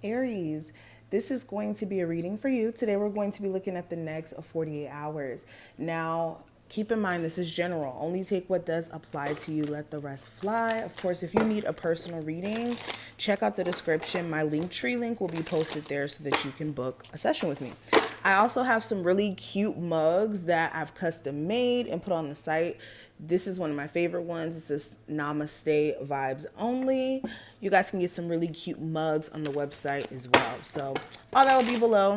Aries, this is going to be a reading for you. Today we're going to be looking at the next 48 hours. Now, keep in mind this is general. Only take what does apply to you, let the rest fly. Of course, if you need a personal reading, check out the description. My Linktree link will be posted there so that you can book a session with me. I also have some really cute mugs that I've custom made and put on the site. This is one of my favorite ones. It says Namaste Vibes Only. You guys can get some really cute mugs on the website as well. So all that will be below.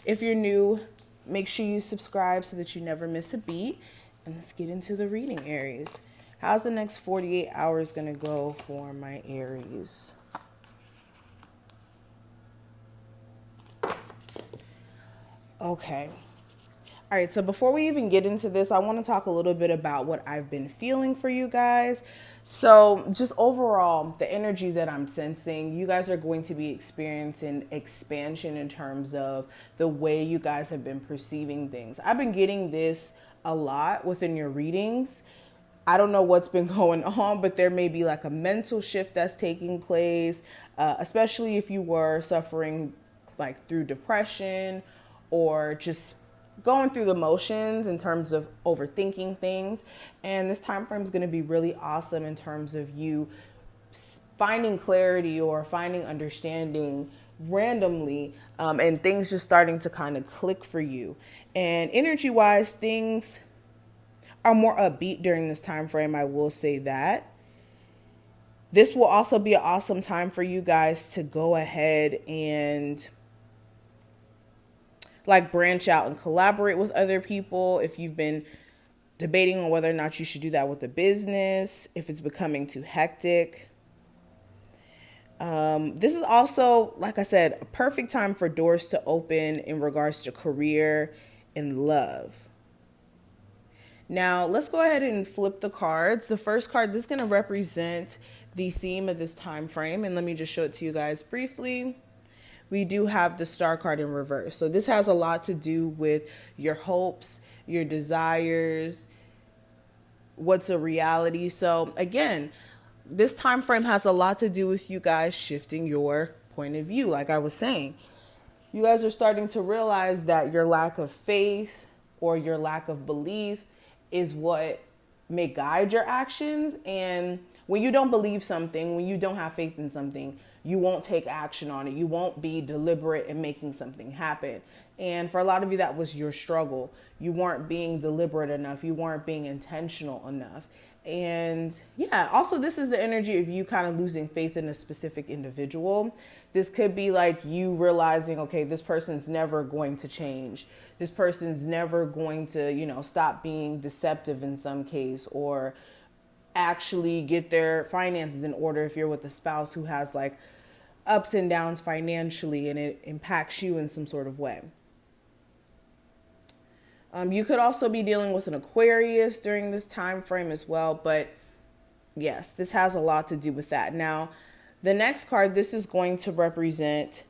If you're new, make sure you subscribe so that you never miss a beat. And let's get into the reading, Aries. How's the next 48 hours going to go for my Aries? Okay. All right, so before we even get into this, I want to talk a little bit about what I've been feeling for you guys. So, just overall, the energy that I'm sensing, you guys are going to be experiencing expansion in terms of the way you guys have been perceiving things. I've been getting this a lot within your readings. I don't know what's been going on, but there may be like a mental shift that's taking place, especially if you were suffering like through depression or just going through the motions in terms of overthinking things. And this time frame is going to be really awesome in terms of you finding clarity or finding understanding randomly, and things just starting to kind of click for you. And energy wise, things are more upbeat during this time frame. I will say that. This will also be an awesome time for you guys to go ahead and like branch out and collaborate with other people. If you've been debating on whether or not you should do that with a business, if it's becoming too hectic. This is also, like I said, a perfect time for doors to open in regards to career and love. Now, let's go ahead and flip the cards. The first card, this is going to represent the theme of this time frame. And let me just show it to you guys briefly. We do have the Star card in reverse. So this has a lot to do with your hopes, your desires, what's a reality. So again, this time frame has a lot to do with you guys shifting your point of view. Like I was saying, you guys are starting to realize that your lack of faith or your lack of belief is what may guide your actions. And when you don't believe something, when you don't have faith in something, you won't take action on it. You won't be deliberate in making something happen. And for a lot of you, that was your struggle. You weren't being deliberate enough. You weren't being intentional enough. And yeah, also this is the energy of you kind of losing faith in a specific individual. This could be like you realizing, okay, this person's never going to change. This person's never going to, stop being deceptive in some case, or actually get their finances in order if you're with a spouse who has like ups and downs financially and it impacts you in some sort of way. You could also be dealing with an Aquarius during this time frame as well, but yes, this has a lot to do with that. Now, the next card, this is going to represent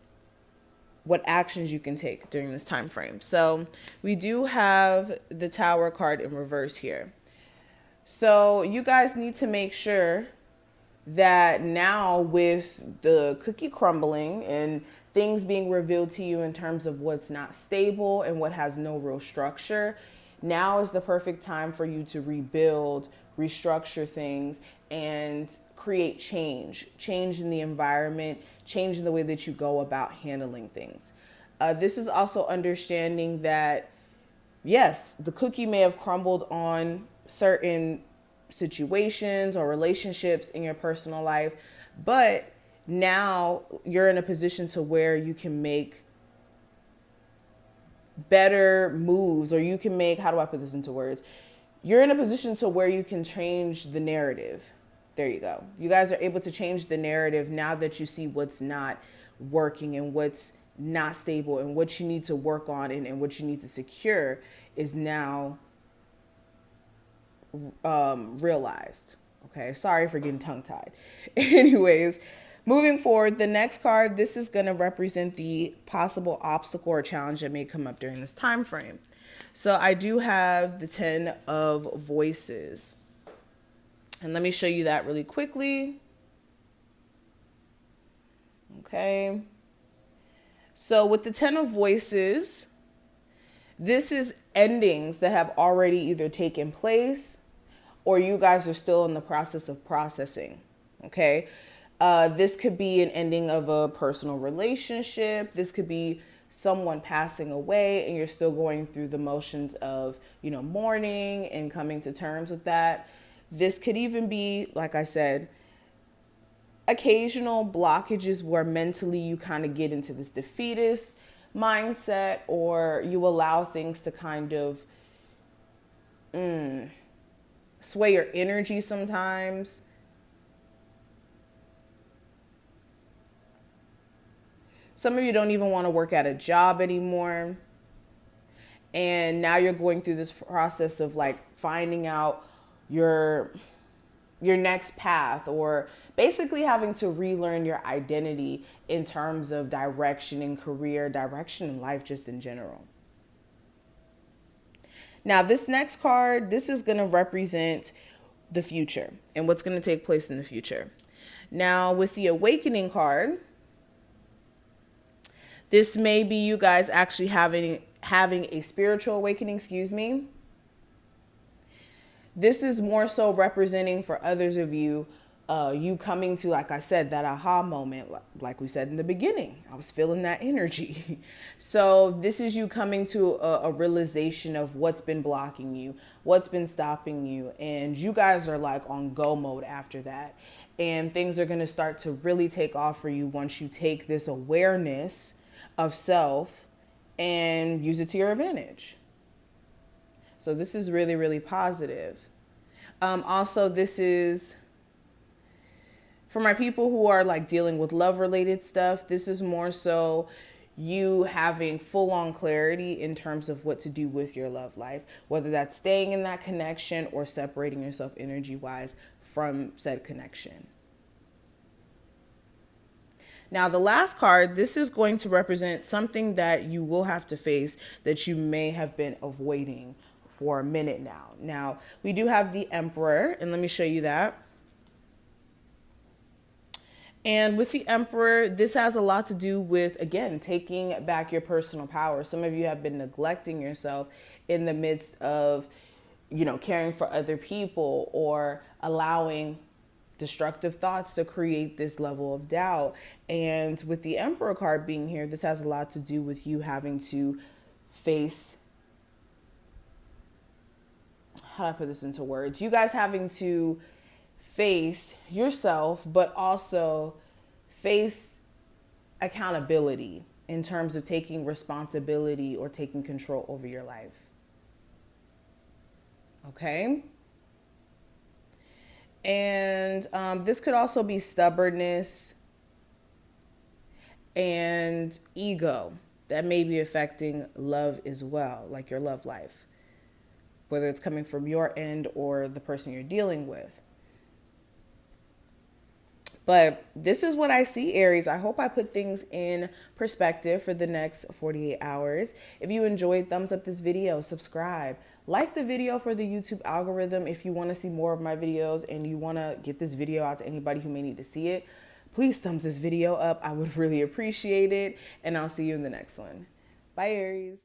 what actions you can take during this time frame. So we do have the Tower card in reverse here. So you guys need to make sure that now with the cookie crumbling and things being revealed to you in terms of what's not stable and what has no real structure, now is the perfect time for you to rebuild, restructure things, and create change in the environment, change in the way that you go about handling things. This is also understanding that, yes, the cookie may have crumbled on certain situations or relationships in your personal life, but now you're in a position to where you can make better moves, or you can make, how do I put this into words? You're in a position to where you can change the narrative. There you go. You guys are able to change the narrative now that you see what's not working and what's not stable and what you need to work on and what you need to secure is now realized. Okay, sorry for getting tongue-tied. Anyways, moving forward, the next card, this is going to represent the possible obstacle or challenge that may come up during this time frame. So I do have the 10 of Voices. And let me show you that really quickly. Okay. So with the Ten of Voices, this is endings that have already either taken place or you guys are still in the process of processing. Okay. This could be an ending of a personal relationship. This could be someone passing away and you're still going through the motions of, mourning and coming to terms with that. This could even be, like I said, occasional blockages where mentally you kind of get into this defeatist mindset, or you allow things to kind of sway your energy sometimes. Some of you don't even want to work at a job anymore. And now you're going through this process of like finding out your next path, or basically having to relearn your identity in terms of direction in career, direction in life, just in general. Now, this next card, this is going to represent the future and what's going to take place in the future. Now, with the Awakening card, this may be you guys actually having a spiritual awakening, This is more so representing for others of you, you coming to, like I said, that aha moment, like we said in the beginning. I was feeling that energy. So this is you coming to a realization of what's been blocking you, what's been stopping you. And you guys are like on go mode after that. And things are going to start to really take off for you once you take this awareness of self and use it to your advantage. So this is really, really positive. Also, this is for my people who are like dealing with love related stuff. This is more so you having full on clarity in terms of what to do with your love life, whether that's staying in that connection or separating yourself energy wise from said connection. Now, the last card, this is going to represent something that you will have to face that you may have been avoiding for a minute now. Now, we do have the Emperor, and let me show you that. And with the Emperor, this has a lot to do with, again, taking back your personal power. Some of you have been neglecting yourself in the midst of, caring for other people, or allowing destructive thoughts to create this level of doubt. And with the Emperor card being here, this has a lot to do with you having to face, how do I put this into words? You guys having to face yourself, but also face accountability in terms of taking responsibility or taking control over your life. Okay? And this could also be stubbornness and ego that may be affecting love as well, like your love life, whether it's coming from your end or the person you're dealing with. But this is what I see, Aries. I hope I put things in perspective for the next 48 hours. If you enjoyed, thumbs up this video, subscribe. Like the video for the YouTube algorithm. If you want to see more of my videos and you want to get this video out to anybody who may need to see it, please thumbs this video up. I would really appreciate it. And I'll see you in the next one. Bye, Aries.